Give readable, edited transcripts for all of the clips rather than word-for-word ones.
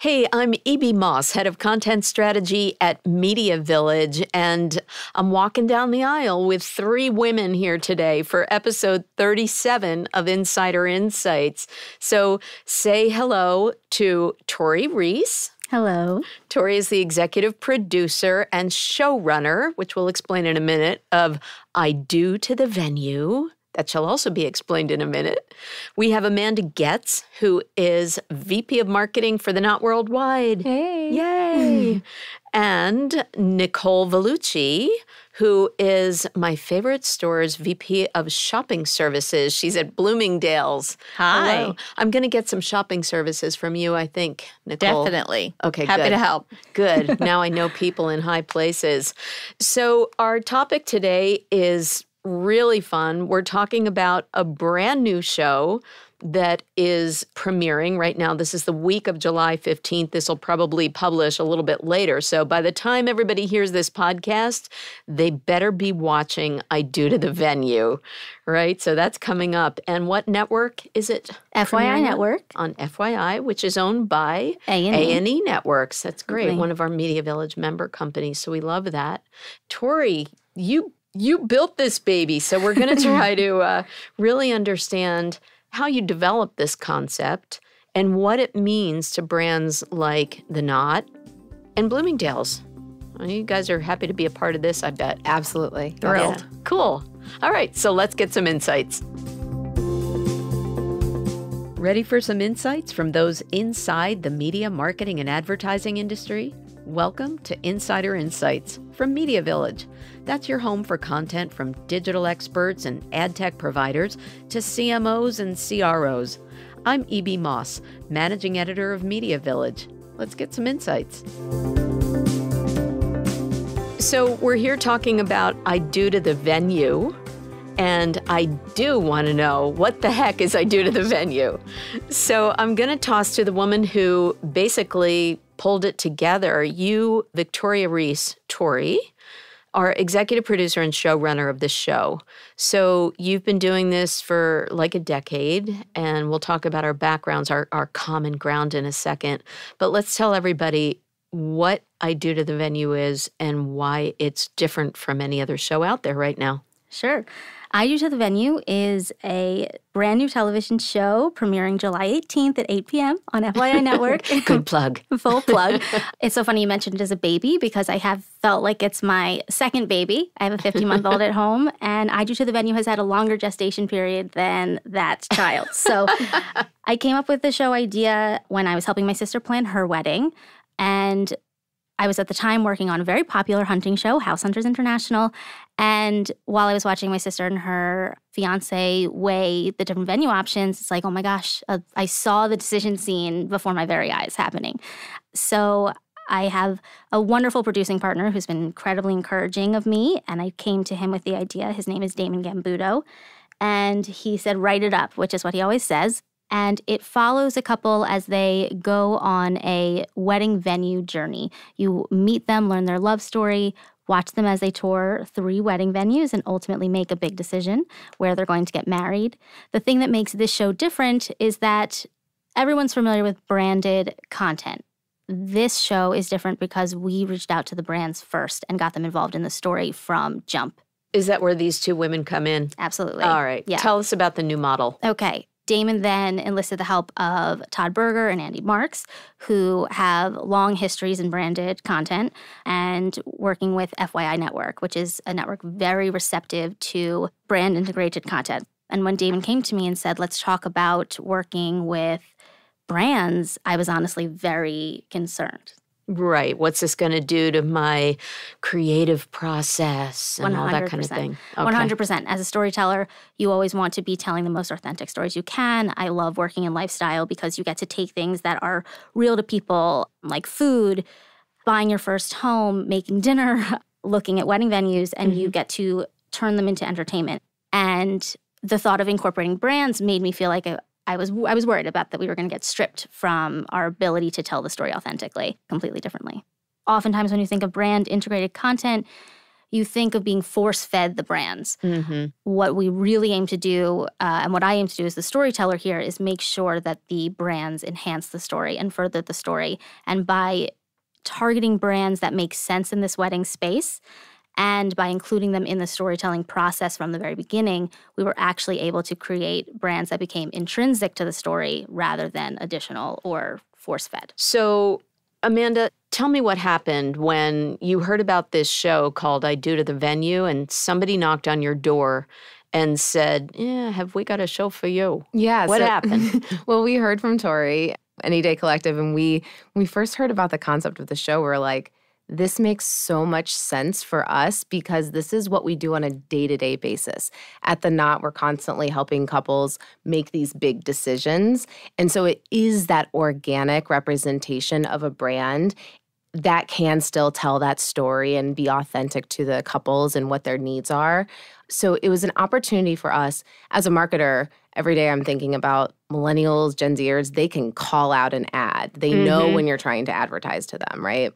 Hey, I'm E.B. Moss, Head of Content Strategy at Media Village, and I'm walking down the aisle with three women here today for episode 37 of Insider InSites. So say hello to Tori Riess. Hello. Tori is the executive producer and showrunner, which we'll explain in a minute, of I Do to the Venue. That shall also be explained in a minute. We have Amanda Getz, who is VP of Marketing for the Knot Worldwide. Hey. Yay! And Nicole Vellucci, who is my favorite store's VP of Shopping Services. She's at Bloomingdale's. Hi. Hello. I'm going to get some shopping services from you, I think, Nicole. Definitely. Okay, Happy good. to help. Good. Now I know people in high places. So our topic today is really fun. We're talking about a brand new show that is premiering right now. This is the week of July 15th. This will probably publish a little bit later. So by the time everybody hears this podcast, they better be watching I Do to the Venue, right? So that's coming up. And what network is it? FYI Network. On FYI, which is owned by A&E. A&E Networks. That's great. Lovely. One of our Media Village member companies. So we love that. Tori, you built this baby, so we're going to try to really understand how you developed this concept and what it means to brands like The Knot and Bloomingdale's. Well, you guys are happy to be a part of this, I bet. Absolutely. Thrilled. Yeah. Cool. All right, so let's get some insights. Ready for some insights from those inside the media, marketing, and advertising industry? Welcome to Insider InSites from Media Village. That's your home for content from digital experts and ad tech providers to CMOs and CROs. I'm E.B. Moss, managing editor of Media Village. Let's get some insights. So we're here talking about I Do to the Venue. And I do want to know, what the heck is I Do to the Venue? So I'm going to toss to the woman who basically pulled it together. You, Victoria Riess, Tori, are executive producer and showrunner of this show. So you've been doing this for like a decade, and we'll talk about our backgrounds, our common ground in a second. But let's tell everybody what I Do to the Venue is and why it's different from any other show out there right now. Sure. I Do to the Venue is a brand new television show premiering July 18th at 8 p.m. on FYI Network. Good plug. Full plug. It's so funny you mentioned it as a baby because I have felt like it's my second baby. I have a 50-month-old at home, and I Do to the Venue has had a longer gestation period than that child. So I came up with the show idea when I was helping my sister plan her wedding, and I was at the time working on a very popular hunting show, House Hunters International. And while I was watching my sister and her fiance weigh the different venue options, it's like, oh my gosh, I saw the decision scene before my very eyes happening. So I have a wonderful producing partner who's been incredibly encouraging of me. And I came to him with the idea. His name is Damon Gambudo. And he said, write it up, which is what he always says. And it follows a couple as they go on a wedding venue journey. You meet them, learn their love story, watch them as they tour 3 wedding venues, and ultimately make a big decision where they're going to get married. The thing that makes this show different is that everyone's familiar with branded content. This show is different because we reached out to the brands first and got them involved in the story from jump. Is that where these two women come in? Absolutely. All right. Yeah. Tell us about the new model. Okay. Damon then enlisted the help of Todd Berger and Andy Marks, who have long histories in branded content, and working with FYI Network, which is a network very receptive to brand-integrated content. And when Damon came to me and said, let's talk about working with brands, I was honestly very concerned. Right. What's this going to do to my creative process and all that kind of thing? Okay. 100%. As a storyteller, you always want to be telling the most authentic stories you can. I love working in lifestyle because you get to take things that are real to people, like food, buying your first home, making dinner, looking at wedding venues, and you get to turn them into entertainment. And the thought of incorporating brands made me feel like I was worried about that we were going to get stripped from our ability to tell the story authentically, completely differently. Oftentimes when you think of brand integrated content, you think of being force-fed the brands. Mm-hmm. What we really aim to do, and what I aim to do as the storyteller here, is make sure that the brands enhance the story and further the story. And by targeting brands that make sense in this wedding space, and by including them in the storytelling process from the very beginning, we were actually able to create brands that became intrinsic to the story rather than additional or force-fed. So, Amanda, tell me what happened when you heard about this show called I Do to the Venue and somebody knocked on your door and said, have we got a show for you? Yeah. What happened? Well, we heard from Tori, Any Day Collective, and we first heard about the concept of the show. We're like, this makes so much sense for us because this is what we do on a day-to-day basis. At the Knot, we're constantly helping couples make these big decisions. And so it is that organic representation of a brand that can still tell that story and be authentic to the couples and what their needs are. So it was an opportunity for us. As a marketer, every day I'm thinking about millennials, Gen Zers. They can call out an ad. They know when you're trying to advertise to them, right?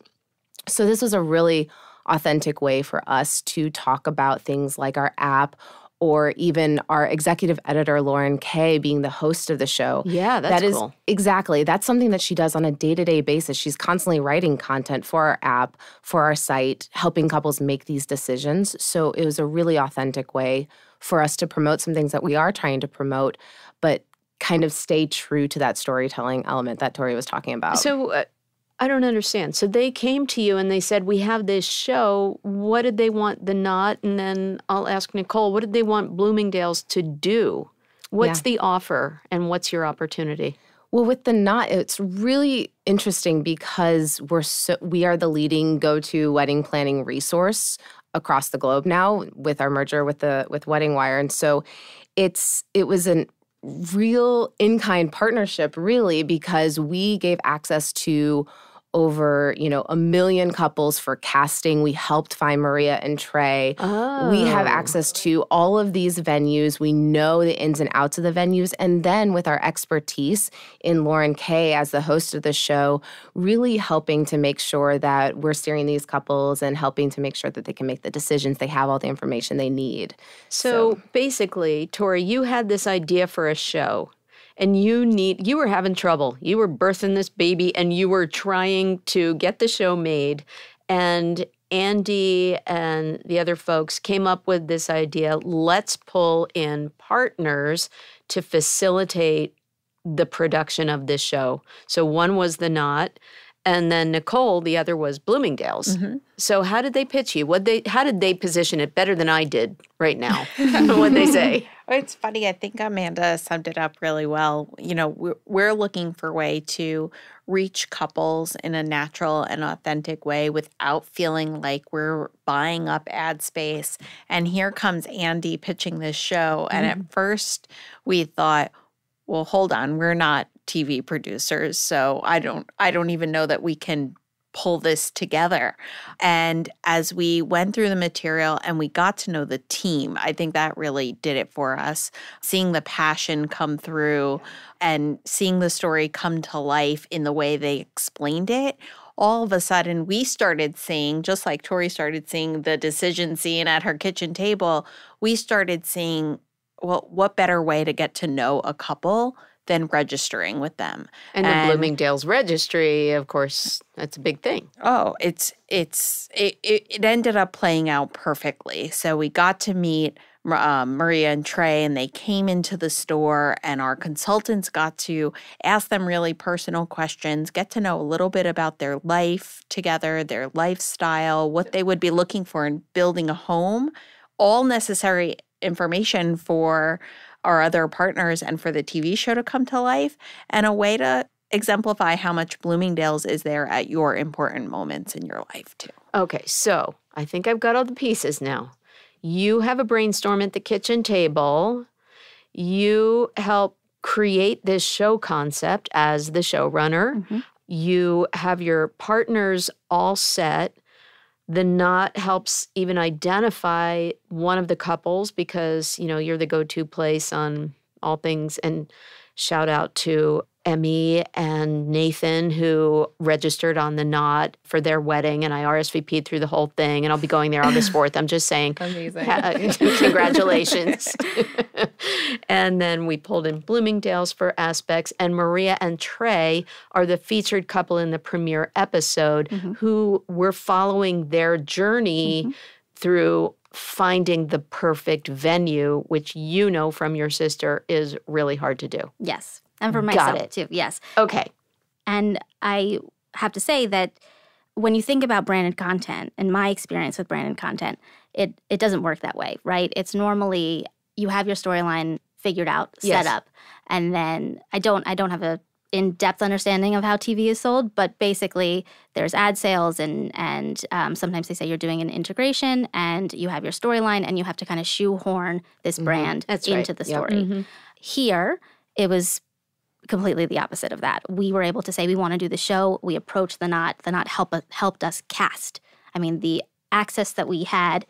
So this was a really authentic way for us to talk about things like our app or even our executive editor, Lauren Kay, being the host of the show. Yeah, that's cool. Exactly. That's something that she does on a day-to-day basis. She's constantly writing content for our app, for our site, helping couples make these decisions. So it was a really authentic way for us to promote some things that we are trying to promote, but kind of stay true to that storytelling element that Tori was talking about. So I don't understand. So they came to you and they said, we have this show. What did they want the Knot? And then I'll ask Nicole, what did they want Bloomingdale's to do? What's the offer and what's your opportunity? Well, with the Knot, it's really interesting because we are the leading go-to wedding planning resource across the globe now with our merger with Wedding Wire. And so it was a real in-kind partnership, really, because we gave access to over, 1 million couples for casting. We helped find Maria and Trey. Oh. We have access to all of these venues. We know the ins and outs of the venues. And then with our expertise in Lauren Kay as the host of the show, really helping to make sure that we're steering these couples and helping to make sure that they can make the decisions. They have all the information they need. So basically, Tori, you had this idea for a show. And you were having trouble. You were birthing this baby and you were trying to get the show made. And Andy and the other folks came up with this idea, let's pull in partners to facilitate the production of this show. So one was the Knot, and then Nicole, the other was Bloomingdale's. Mm-hmm. So how did they pitch you? How did they position it better than I did right now? What'd they say? It's funny. I think Amanda summed it up really well. We're looking for a way to reach couples in a natural and authentic way without feeling like we're buying up ad space. And here comes Andy pitching this show. And at first we thought, well, hold on, we're not TV producers, so I don't even know that we can pull this together. And as we went through the material and we got to know the team, I think that really did it for us. Seeing the passion come through and seeing the story come to life in the way they explained it, all of a sudden we started seeing, just like Tori started seeing the decision scene at her kitchen table, we started seeing, well, what better way to get to know a couple than registering with them. And the Bloomingdale's registry, of course, that's a big thing. Oh, it ended up playing out perfectly. So we got to meet Maria and Trey, and they came into the store, and our consultants got to ask them really personal questions, get to know a little bit about their life together, their lifestyle, what they would be looking for in building a home, all necessary information for our other partners and for the TV show to come to life, and a way to exemplify how much Bloomingdale's is there at your important moments in your life, too. Okay, so I think I've got all the pieces now. You have a brainstorm at the kitchen table. You help create this show concept as the showrunner. Mm-hmm. You have your partners all set. The Knot helps even identify one of the couples because, you're the go-to place on all things. And shout out to Emmy and Nathan, who registered on the Knot for their wedding, and I RSVP'd through the whole thing, and I'll be going there August 4th. I'm just saying. Amazing. Congratulations. And then we pulled in Bloomingdale's for aspects, and Maria and Trey are the featured couple in the premiere episode who we're following their journey through finding the perfect venue, which you know from your sister is really hard to do. Yes. And for Got myself, it. too. Yes. Okay. And I have to say that when you think about branded content, and my experience with branded content, it doesn't work that way, right? It's normally you have your storyline figured out, set up, and then I don't have a in-depth understanding of how TV is sold, but basically there's ad sales and sometimes they say you're doing an integration and you have your storyline and you have to kind of shoehorn this brand into the story. Here, it was completely the opposite of that. We were able to say we want to do the show. We approached the Knot. The Knot helped us cast. I mean, the access that we had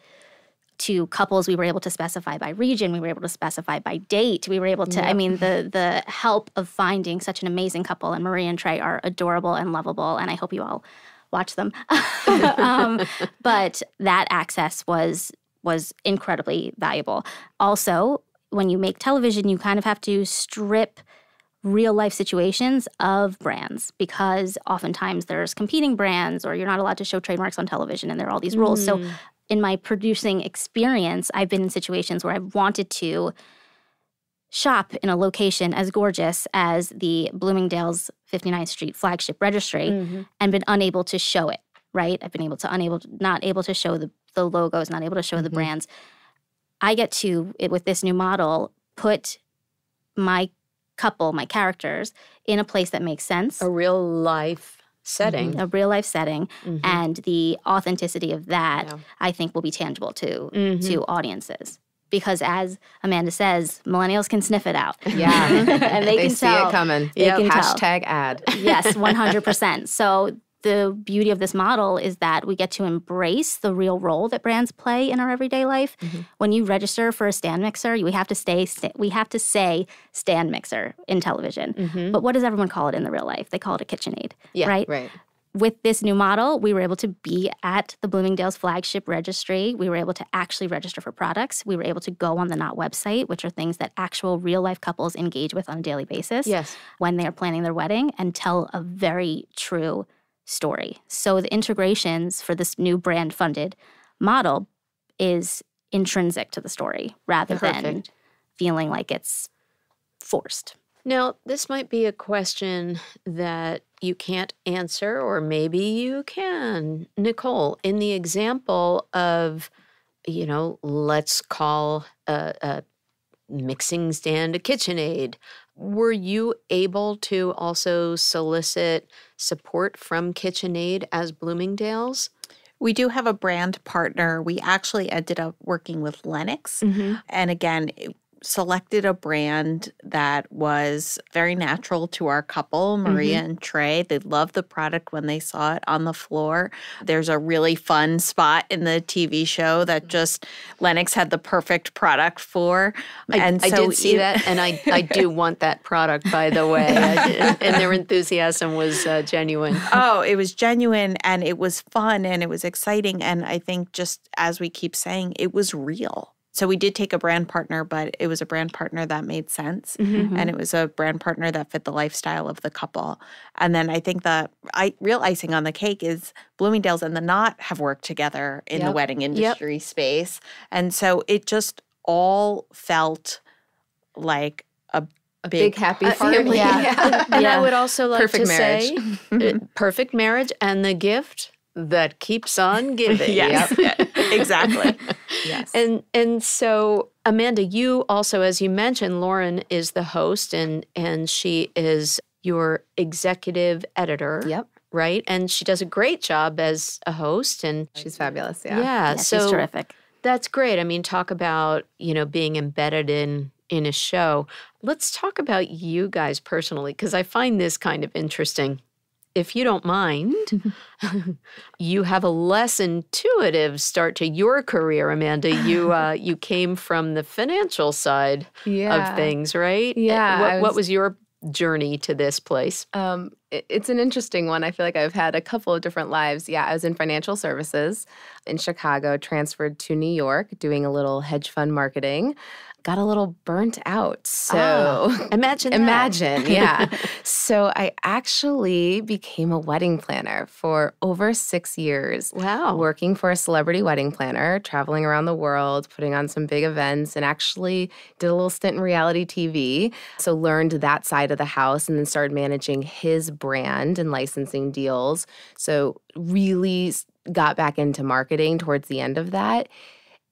to couples, we were able to specify by region. We were able to specify by date. We were able to, I mean, the help of finding such an amazing couple, and Maria and Trey are adorable and lovable, and I hope you all watch them. But that access was incredibly valuable. Also, when you make television, you kind of have to strip real life situations of brands because oftentimes there's competing brands or you're not allowed to show trademarks on television and there are all these rules. So in my producing experience, I've been in situations where I've wanted to shop in a location as gorgeous as the Bloomingdale's 59th Street flagship registry and been unable to show it, right? I've been not able to show the logos, not able to show the brands. I get to, with this new model, put my couple, my characters, in a place that makes sense. A real life setting. A real life setting. And the authenticity of that, I think, will be tangible to audiences. Because as Amanda says, millennials can sniff it out. Yeah. And they can see tell. it coming. They can tell. Hashtag ad. Yes, 100%. So the beauty of this model is that we get to embrace the real role that brands play in our everyday life. When you register for a stand mixer, we have to say stand mixer in television. But what does everyone call it in the real life? They call it a KitchenAid, right? Right. With this new model, we were able to be at the Bloomingdale's flagship registry. We were able to actually register for products. We were able to go on the Knot website, which are things that actual real-life couples engage with on a daily basis when they are planning their wedding, and tell a very true story. So the integrations for this new brand-funded model is intrinsic to the story rather than feeling like it's forced. Now, this might be a question that you can't answer, or maybe you can. Nicole, in the example of, let's call a mixing stand a KitchenAid, were you able to also solicit support from KitchenAid as Bloomingdale's? We do have a brand partner. We actually ended up working with Lennox. And again, selected a brand that was very natural to our couple, Maria and Trey. They loved the product when they saw it on the floor. There's a really fun spot in the TV show that just Lennox had the perfect product for. I did see that, and I do want that product, by the way. And their enthusiasm was genuine. Oh, it was genuine, and it was fun, and it was exciting. And I think, just as we keep saying, it was real. So we did take a brand partner, but it was a brand partner that made sense. And it was a brand partner that fit the lifestyle of the couple. And then I think the real icing on the cake is Bloomingdale's and the Knot have worked together in the wedding industry space. And so it just all felt like a big happy family. And I would also like Perfect to say, perfect marriage and the gift that keeps on giving. Yes, exactly. Yes. And so, Amanda, you also, as you mentioned, Lauren is the host and she is your executive editor. Yep. Right? And she does a great job as a host. And she's fabulous. Yeah, so she's terrific. That's great. I mean, talk about, being embedded in a show. Let's talk about you guys personally, because I find this kind of interesting. If you don't mind, you have a less intuitive start to your career, Amanda. You came from the financial side of things, right? Yeah. What was your journey to this place? It's an interesting one. I feel like I've had a couple of different lives. Yeah, I was in financial services in Chicago, transferred to New York, doing a little hedge fund marketing. Got a little burnt out. So imagine that. Imagine, yeah. So I actually became a wedding planner for over 6 years. Wow. Working for a celebrity wedding planner, traveling around the world, putting on some big events, and actually did a little stint in reality TV. So learned that side of the house and then started managing his brand and licensing deals. So really got back into marketing towards the end of that.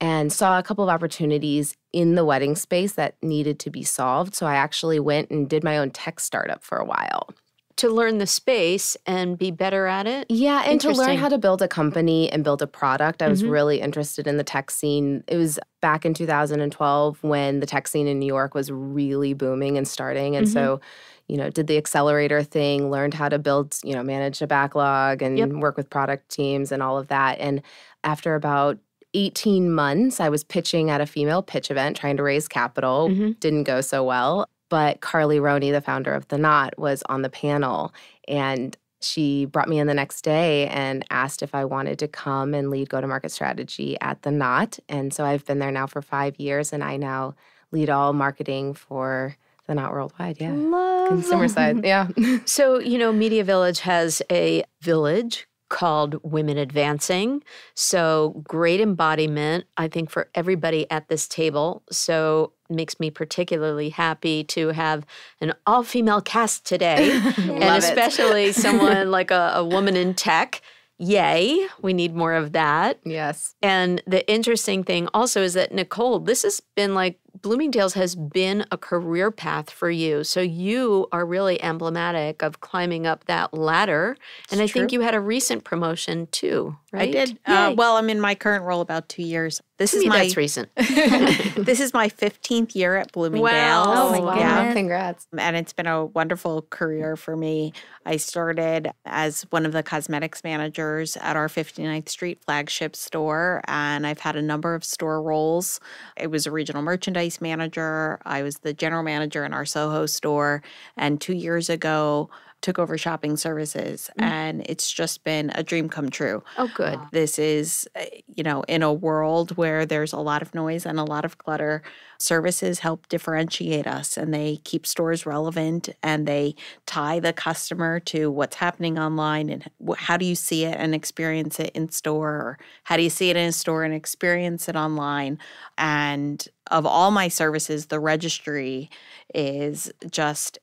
And saw a couple of opportunities in the wedding space that needed to be solved. So I actually went and did my own tech startup for a while. To learn the space and be better at it? Yeah, and to learn how to build a company and build a product. I was really interested in the tech scene. It was back in 2012 when the tech scene in New York was really booming and starting. And so, did the accelerator thing, learned how to build, manage a backlog and work with product teams and all of that. And after about 18 months, I was pitching at a female pitch event, trying to raise capital. Didn't go so well. But Carly Roney, the founder of The Knot, was on the panel. And she brought me in the next day and asked if I wanted to come and lead go-to-market strategy at The Knot. And so I've been there now for 5 years, and I now lead all marketing for The Knot Worldwide. Yeah. Love Consumer side. Yeah. So, Media Village has a village called Women Advancing. So great embodiment, I think, for everybody at this table. So it makes me particularly happy to have an all-female cast today. And especially someone like a woman in tech. Yay. We need more of that. Yes. And the interesting thing also is that, Nicole, this has been like Bloomingdale's has been a career path for you. So you are really emblematic of climbing up that ladder. And I think you had a recent promotion too, right? I did. Well, I'm in my current role about 2 years. That's recent. This is my 15th year at Bloomingdale. Wow. Oh, my goodness. Yeah, congrats. And it's been a wonderful career for me. I started as one of the cosmetics managers at our 59th Street flagship store, and I've had a number of store roles. I was a regional merchandise manager. I was the general manager in our Soho store, and 2 years ago, took over shopping services, and it's just been a dream come true. Oh, good. This is, in a world where there's a lot of noise and a lot of clutter, services help differentiate us, and they keep stores relevant, and they tie the customer to what's happening online and how do you see it and experience it in store, or how do you see it in a store and experience it online. And of all my services, the registry is just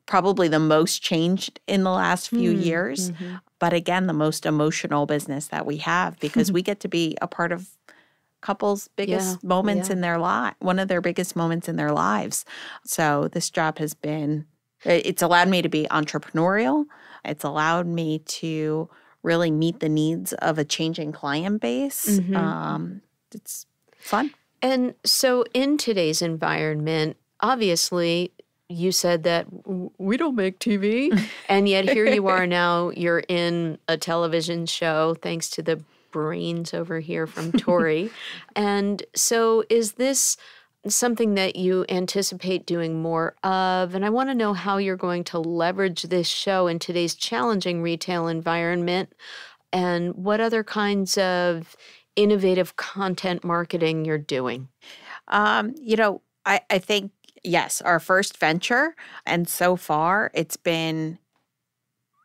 probably the most changed in the last few years. But again, the most emotional business that we have, because we get to be a part of couples' biggest moments in their life, one of their biggest moments in their lives. So this job has been, it's allowed me to be entrepreneurial. It's allowed me to really meet the needs of a changing client base. It's fun. And so in today's environment, obviously, you said that we don't make TV, and yet here you are now, you're in a television show thanks to the brains over here from Tori. And so is this something that you anticipate doing more of? And I want to know how you're going to leverage this show in today's challenging retail environment, and what other kinds of innovative content marketing you're doing. I think, yes, our first venture, and so far it's been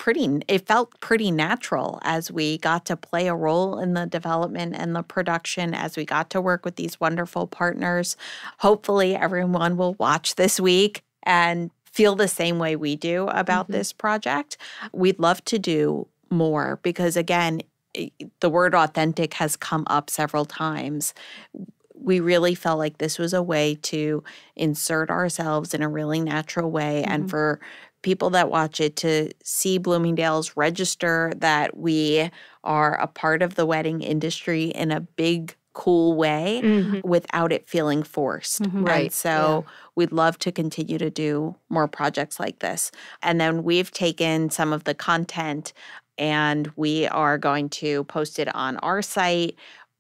it felt pretty natural as we got to play a role in the development and the production, as we got to work with these wonderful partners. Hopefully everyone will watch this week and feel the same way we do about this project. We'd love to do more because, again, the word authentic has come up several times. We really felt like this was a way to insert ourselves in a really natural way, and for people that watch it to see Bloomingdale's register that we are a part of the wedding industry in a big, cool way without it feeling forced. Right. And so we'd love to continue to do more projects like this. And then we've taken some of the content and we are going to post it on our site.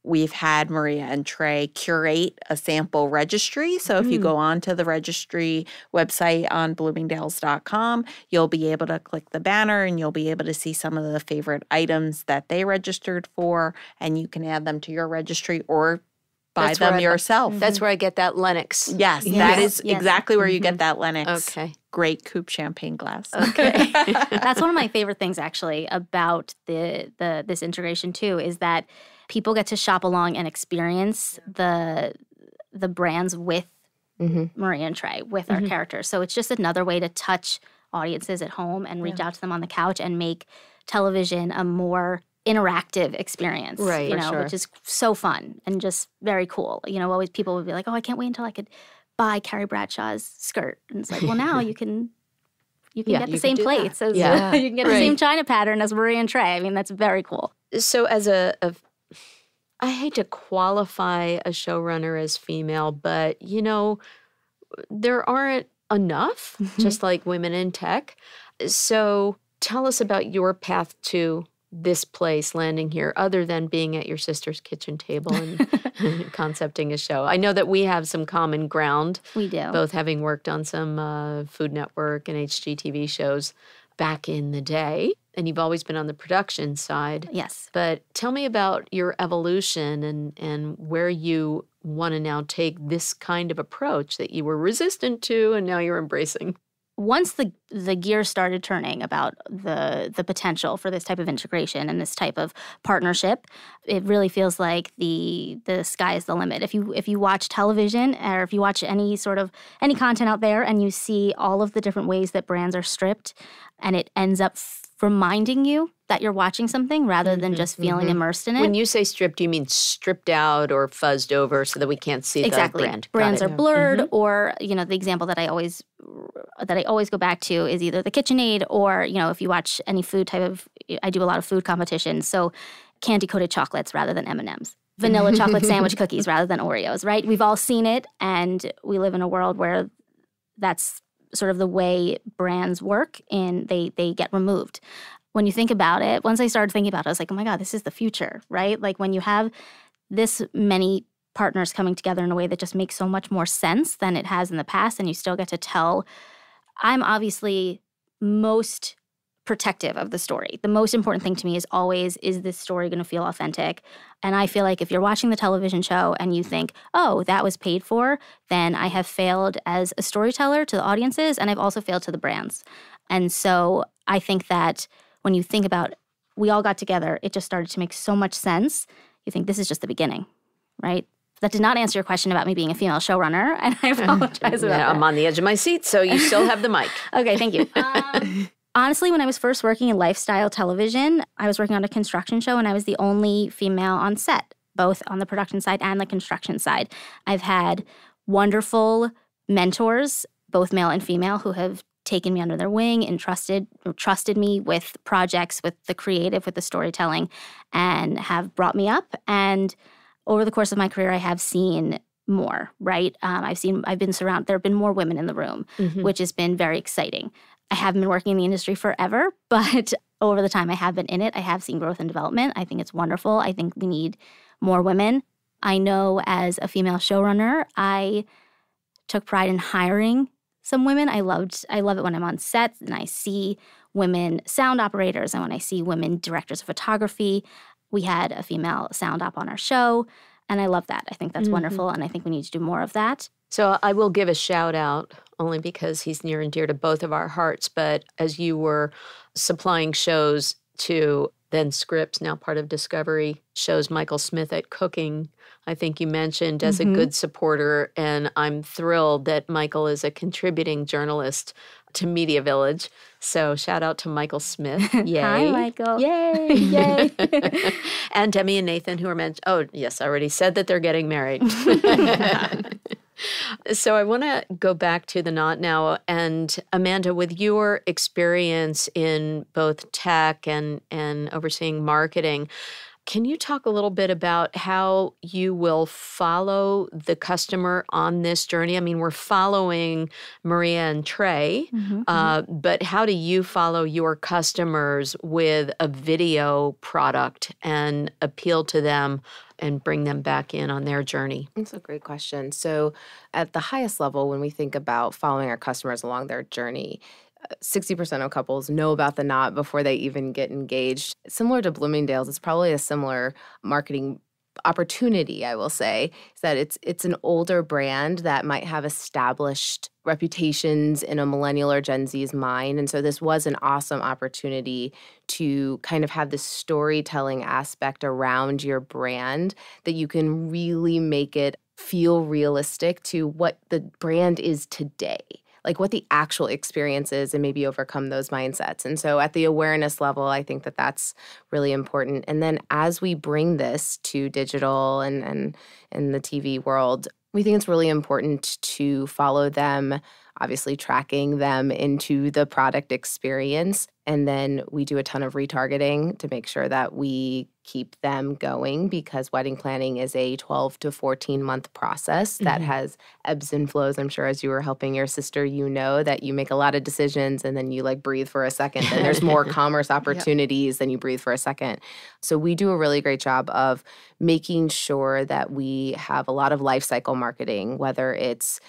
we've had Maria and Trey curate a sample registry. So if you go on to the registry website on bloomingdales.com, you'll be able to click the banner and you'll be able to see some of the favorite items that they registered for, and you can add them to your registry or buy them yourself. That's where I get that Lennox. Yes, that is exactly where you get that Lennox. Okay. Great coupe champagne glass. Okay. That's one of my favorite things, actually, about this integration, too, is that people get to shop along and experience the brands with Maria and Trey, with our characters. So it's just another way to touch audiences at home and reach out to them on the couch and make television a more interactive experience, right? Which is so fun and just very cool. Always people would be like, "Oh, I can't wait until I could buy Carrie Bradshaw's skirt." And it's like, well, now you can get the same plates as you can get the same china pattern as Maria and Trey. I mean, that's very cool. So as I hate to qualify a showrunner as female, but there aren't enough, just like women in tech. So tell us about your path to this place, landing here, other than being at your sister's kitchen table and concepting a show. I know that we have some common ground. We do. Both having worked on some Food Network and HGTV shows back in the day. And you've always been on the production side. Yes. But tell me about your evolution and where you want to now take this kind of approach that you were resistant to and now you're embracing. Once the gears started turning about the potential for this type of integration and this type of partnership, it really feels like the sky is the limit. If you watch television or if you watch any content out there and you see all of the different ways that brands are stripped, and it ends up reminding you that you're watching something rather than just feeling immersed in it. When you say stripped, you mean stripped out or fuzzed over so that we can't see the brand. Brands are blurred, or the example that I always go back to is either the KitchenAid or if you watch any food type of. I do a lot of food competitions, so candy coated chocolates rather than M&Ms. Vanilla chocolate sandwich cookies rather than Oreos. Right? We've all seen it, and we live in a world where that's sort of the way brands work, and they get removed. When you think about it, once I started thinking about it, I was like, oh my God, this is the future, right? Like when you have this many partners coming together in a way that just makes so much more sense than it has in the past, and you still get to tell. I'm obviously most protective of the story. The most important thing to me is always, is this story going to feel authentic? And I feel like if you're watching the television show and you think, oh, that was paid for, then I have failed as a storyteller to the audiences, and I've also failed to the brands. And so I think that when you think about, we all got together, it just started to make so much sense. You think this is just the beginning, right? That did not answer your question about me being a female showrunner, and I apologize about that. I'm on the edge of my seat, so you still have the mic. Okay, thank you. Honestly, when I was first working in lifestyle television, I was working on a construction show, and I was the only female on set, both on the production side and the construction side. I've had wonderful mentors, both male and female, who have taken me under their wing and trusted me with projects, with the creative, with the storytelling, and have brought me up. And over the course of my career, I have seen more, right? I've been surrounded, there have been more women in the room, which has been very exciting. I haven't been working in the industry forever, but over the time I have been in it, I have seen growth and development. I think it's wonderful. I think we need more women. I know as a female showrunner, I took pride in hiring some women. I love it when I'm on set and I see women sound operators and when I see women directors of photography. We had a female sound op on our show, and I love that. I think that's wonderful, and I think we need to do more of that. So I will give a shout out, only because he's near and dear to both of our hearts, but as you were supplying shows to then Scripps, now part of Discovery, shows Michael Smith at Cooking, I think you mentioned as a good supporter, and I'm thrilled that Michael is a contributing journalist to Media Village. So shout out to Michael Smith. Yay. Hi, Michael. Yay. Yay. And Demi and Nathan, who are mentioned. Oh, yes, I already said that they're getting married. So I want to go back to the Knot now. And Amanda, with your experience in both tech and overseeing marketing, can you talk a little bit about how you will follow the customer on this journey? I mean, we're following Maria and Trey, but how do you follow your customers with a video product and appeal to them and bring them back in on their journey? That's a great question. So at the highest level, when we think about following our customers along their journey, 60% of couples know about the knot before they even get engaged. Similar to Bloomingdale's, it's probably a similar marketing opportunity, I will say, is that it's an older brand that might have established reputations in a millennial or Gen Z's mind. And so this was an awesome opportunity to kind of have this storytelling aspect around your brand that you can really make it feel realistic to what the brand is today, like what the actual experience is, and maybe overcome those mindsets. And so at the awareness level, I think that that's really important. And then as we bring this to digital and in the TV world, we think it's really important to follow them, obviously tracking them into the product experience. And then we do a ton of retargeting to make sure that we keep them going, because wedding planning is a 12 to 14 month process that has ebbs and flows. I'm sure as you were helping your sister, you know that you make a lot of decisions and then you like breathe for a second, and there's more commerce opportunities than you breathe for a second. So we do a really great job of making sure that we have a lot of life cycle marketing, whether it's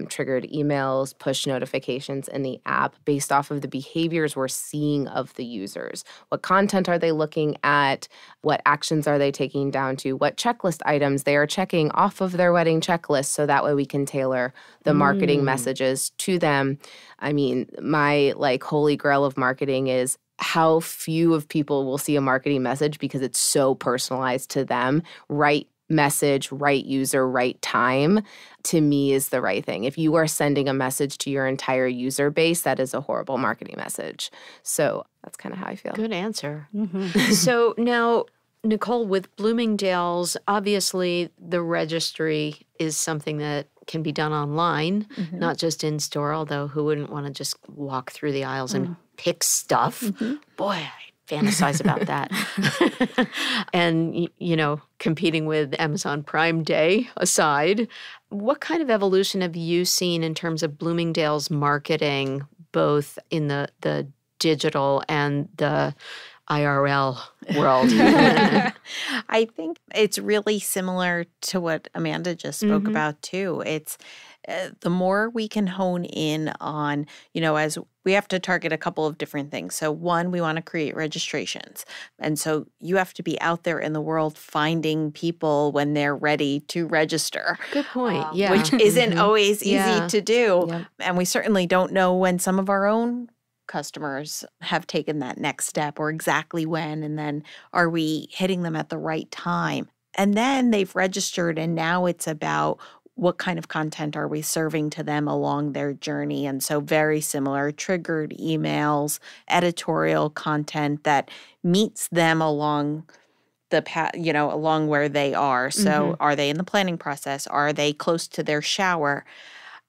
triggered emails, push notifications in the app based off of the behaviors we're seeing of the users. What content are they looking at? What actions are they taking down to? What checklist items they are checking off of their wedding checklist, so that way we can tailor the marketing messages to them. I mean, my like holy grail of marketing is how few of people will see a marketing message because it's so personalized to them. Right message, right user, right time, to me is the right thing. If you are sending a message to your entire user base, that is a horrible marketing message. So that's kind of how I feel. Good answer. So now, Nicole, with Bloomingdale's, obviously the registry is something that can be done online, not just in store, although who wouldn't want to just walk through the aisles and pick stuff? Boy, I fantasize about that. And, you know, competing with Amazon Prime Day aside, what kind of evolution have you seen in terms of Bloomingdale's marketing, both in the digital and the IRL world? I think it's really similar to what Amanda just spoke about too. It's the more we can hone in on, you know, as we have to target a couple of different things. So one, we want to create registrations. And so you have to be out there in the world finding people when they're ready to register. Good point. Which isn't always easy Yeah. to do. And we certainly don't know when some of our own customers have taken that next step, or exactly when, and then are we hitting them at the right time? And then they've registered, and now it's about what kind of content are we serving to them along their journey. And so very similar, triggered emails, editorial content that meets them along the path, you know, along where they are. So are they in the planning process? Are they close to their shower?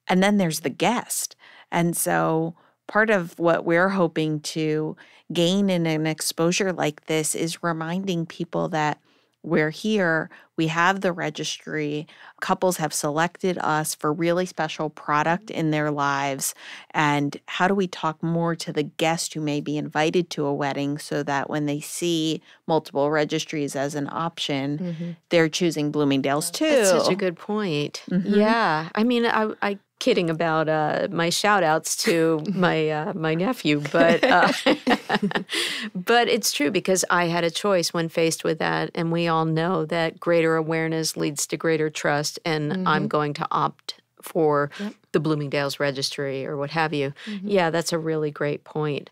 And then there's the guest. And so part of what we're hoping to gain in an exposure like this is reminding people that we're here, we have the registry, couples have selected us for really special product in their lives, and how do we talk more to the guest who may be invited to a wedding so that when they see multiple registries as an option, they're choosing Bloomingdale's too. That's such a good point. Yeah. I mean, I kidding about my shout outs to my nephew, but but it's true, because I had a choice when faced with that, and we all know that greater awareness leads to greater trust, and I'm going to opt for the Bloomingdale's registry or what have you. Yeah, that's a really great point.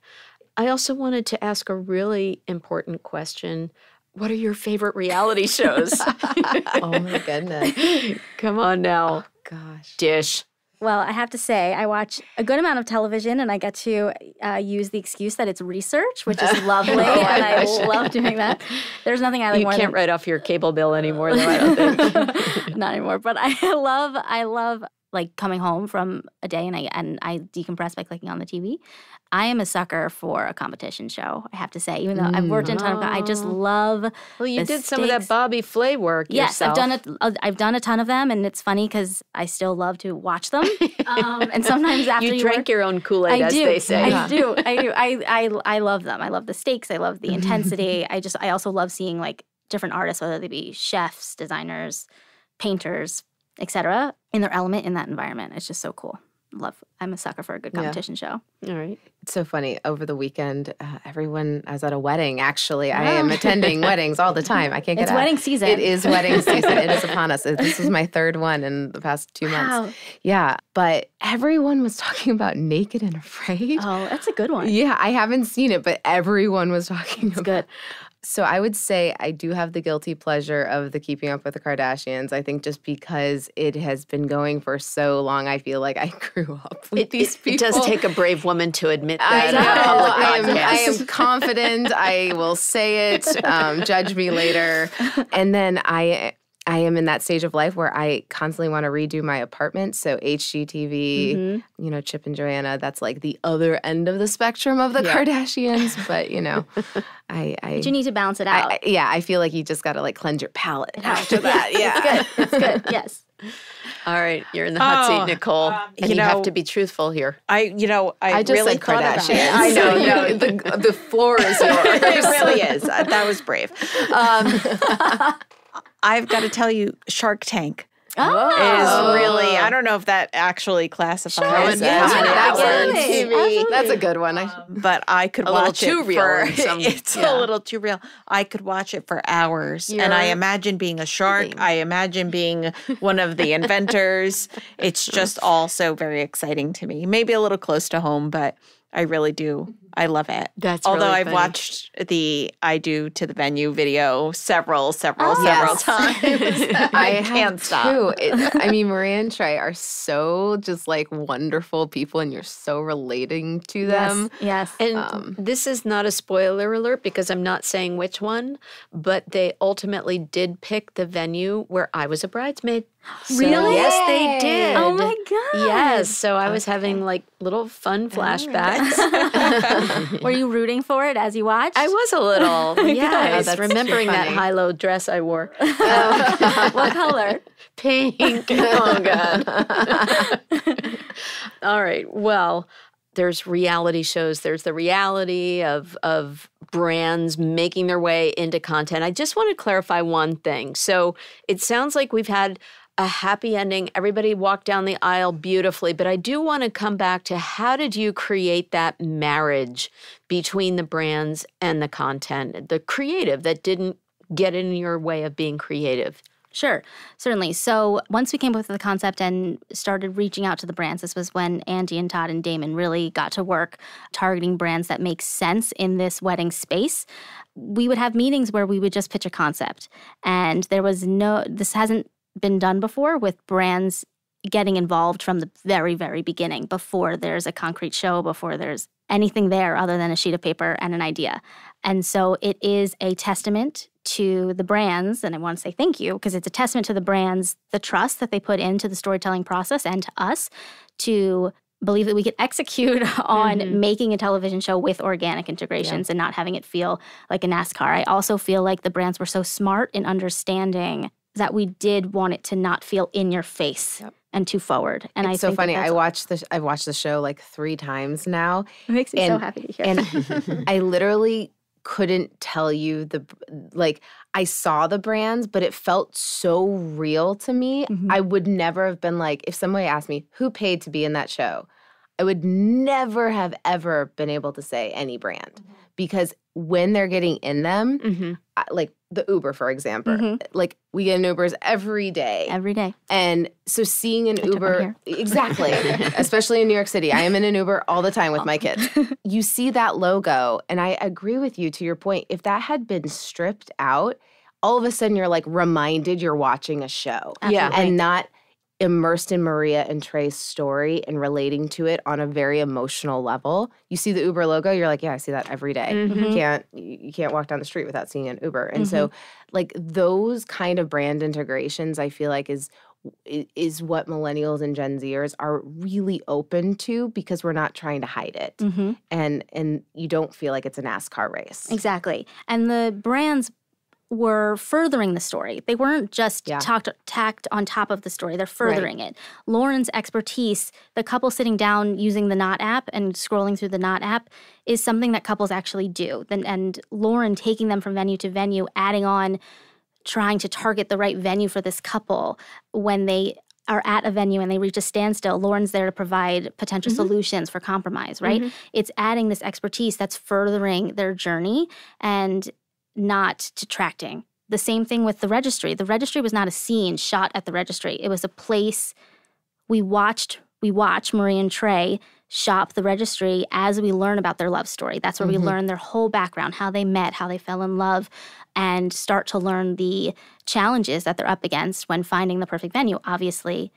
I also wanted to ask a really important question. What are your favorite reality shows? Oh my goodness. Come on now. Gosh. Dish. Well, I have to say, I watch a good amount of television, and I get to use the excuse that it's research, which is lovely, and I love doing that. There's nothing I like more You can't write off your cable bill anymore, though, I don't think. Not anymore, but I love like coming home from a day, and I decompress by clicking on the TV. I am a sucker for a competition show, I have to say. Even though I've worked in a ton of, I just love. Well, you the did some of that stakes. Bobby Flay work Yes, yourself. I've done a ton of them, and it's funny because I still love to watch them. And sometimes after You drank your own Kool-Aid, as they say. I do. I love them. I love the stakes. I love the intensity. I also love seeing like different artists, whether they be chefs, designers, painters, etc., in their element in that environment. It's just so cool. I'm a sucker for a good competition show. All right. It's so funny. Over the weekend, I was at a wedding, actually. I am attending weddings all the time. I can't get out. It's wedding season. It is wedding season. It is upon us. This was my third one in the past 2 months. Yeah. But everyone was talking about Naked and Afraid. Oh, that's a good one. Yeah. I haven't seen it, but everyone was talking about it. Good. So I would say I do have the guilty pleasure of the Keeping Up with the Kardashians. I think just because it has been going for so long, I feel like I grew up with these people. It does take a brave woman to admit that. I know. I am confident. I will say it. Judge me later. And then I am in that stage of life where I constantly want to redo my apartment. So HGTV, Chip and Joanna, that's like the other end of the spectrum of the Kardashians. But, But you need to balance it out. I feel like you just got to like cleanse your palate after that. Yeah. It's good. Yes. All right, you're in the hot seat, Nicole, and you have to be truthful here. I just really said Kardashians. I know. The floor is yours. It really is. That was brave. I've got to tell you, Shark Tank is really, I don't know if that actually classifies as TV. That's a good one. But I could watch it too real for, a little too real. I could watch it for hours. And I imagine being a shark. I imagine being one of the inventors. It's just all so very exciting to me. Maybe a little close to home, but I really do. I love it. That's Although really I've funny. watched the I Do to the Venue video several times. I can't stop. Too. Maria and Trey are so just like wonderful people, and you're so relating to them. Yes. And this is not a spoiler alert because I'm not saying which one, but they ultimately did pick the venue where I was a bridesmaid. Really? Yes, they did. Oh my God. Yes. So I was having like little fun flashbacks. Were you rooting for it as you watched? I was a little. Yes. that's Remembering too that funny. high-low dress I wore. What color? Pink. Oh, God. All right. Well, there's reality shows. There's the reality of brands making their way into content. I just want to clarify one thing. So it sounds like we've had a happy ending. Everybody walked down the aisle beautifully. But I do want to come back to how did you create that marriage between the brands and the content, the creative that didn't get in your way of being creative? Sure, certainly. So once we came up with the concept and started reaching out to the brands, this was when Andy and Todd and Damon really got to work targeting brands that make sense in this wedding space. We would have meetings where we would just pitch a concept. And this hasn't been done before with brands getting involved from the very, very beginning, before there's a concrete show, before there's anything there other than a sheet of paper and an idea. And so it is a testament to the brands, and I want to say thank you, because it's a testament to the brands, the trust that they put into the storytelling process and to us to believe that we could execute on making a television show with organic integrations and not having it feel like a NASCAR. I also feel like the brands were so smart in understanding that we did want it to not feel in your face and too forward. And It's so funny. I've watched the show like 3 times now. It makes me so happy to hear. And I literally couldn't tell you I saw the brands, but it felt so real to me. I would never have been like, if somebody asked me who paid to be in that show, I would never have ever been able to say any brand because when they're getting in them, like the Uber, for example, like we get in Ubers every day. Every day. And so seeing an Uber, exactly, especially in New York City, I am in an Uber all the time with my kids. You see that logo, and I agree with you to your point. If that had been stripped out, all of a sudden you're like reminded you're watching a show. Absolutely. And not immersed in Maria and Trey's story and relating to it on a very emotional level. You see the Uber logo, you're like, yeah, I see that every day. You can't walk down the street without seeing an Uber. And so like those kind of brand integrations, I feel like is what millennials and Gen Zers are really open to because we're not trying to hide it. And you don't feel like it's a NASCAR race. Exactly. And the brands were furthering the story. They weren't just tacked on top of the story. They're furthering it. Lauren's expertise, the couple sitting down using the Knot app and scrolling through the Knot app, is something that couples actually do. And Lauren taking them from venue to venue, adding on, trying to target the right venue for this couple when they are at a venue and they reach a standstill. Lauren's there to provide potential solutions for compromise, right? It's adding this expertise that's furthering their journey and not detracting. The same thing with the registry. The registry was not a scene shot at the registry. It was a place we watch Marie and Trey shop the registry as we learn about their love story. That's where we learn their whole background, how they met, how they fell in love, and start to learn the challenges that they're up against when finding the perfect venue. Obviously,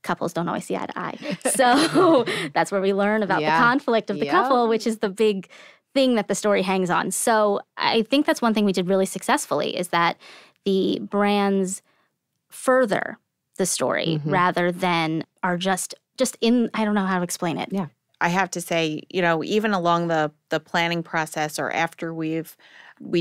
couples don't always see eye to eye. So that's where we learn about the conflict of the couple, which is the big thing that the story hangs on. So I think that's one thing we did really successfully, is that the brands further the story rather than are just in, I don't know how to explain it. Yeah. I have to say, even along the planning process or after we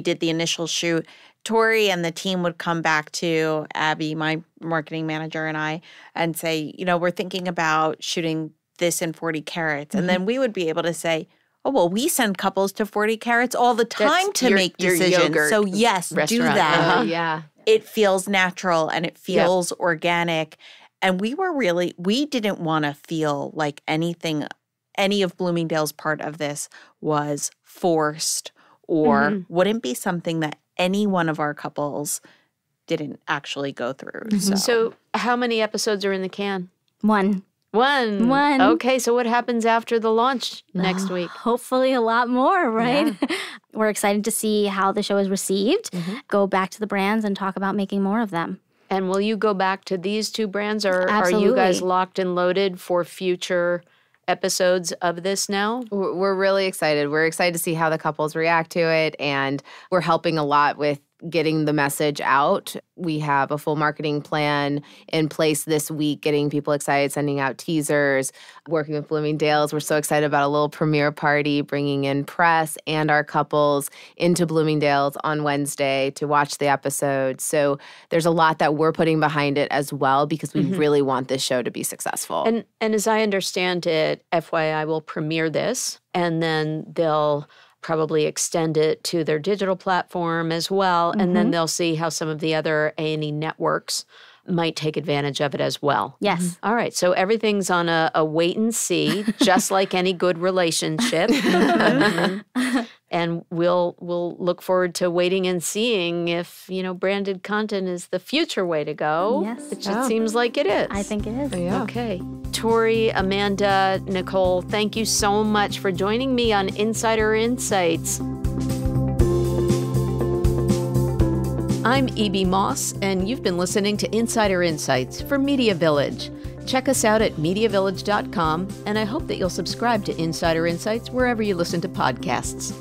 did the initial shoot, Tori and the team would come back to Abby, my marketing manager, and I, and say, we're thinking about shooting this in 40 carats. And then we would be able to say, oh, well, we send couples to 40 carats all the time to make decisions. So yes, do that. It feels natural and it feels organic. And we didn't want to feel like any of Bloomingdale's part of this was forced or wouldn't be something that any one of our couples didn't actually go through. So how many episodes are in the can? One. Okay, so what happens after the launch next week? Hopefully a lot more, right? Yeah. We're excited to see how the show is received, go back to the brands and talk about making more of them. And will you go back to these two brands, or Absolutely. are you guys locked and loaded for future episodes of this now? We're really excited. We're excited to see how the couples react to it, and we're helping a lot with getting the message out. We have a full marketing plan in place this week, getting people excited, sending out teasers, working with Bloomingdale's. We're so excited about a little premiere party, bringing in press and our couples into Bloomingdale's on Wednesday to watch the episode. So there's a lot that we're putting behind it as well, because we really want this show to be successful. And as I understand it, FYI will premiere this, and then they'll probably extend it to their digital platform as well. And then they'll see how some of the other A&E networks might take advantage of it as well. Yes. All right. So everything's on a wait and see, just like any good relationship. And we'll look forward to waiting and seeing if, branded content is the future way to go. Yes. Which it seems like it is. I think it is. Yeah. Okay. Tori, Amanda, Nicole, thank you so much for joining me on Insider InSites. I'm E.B. Moss, and you've been listening to Insider InSites for Media Village. Check us out at MediaVillage.com, and I hope that you'll subscribe to Insider InSites wherever you listen to podcasts.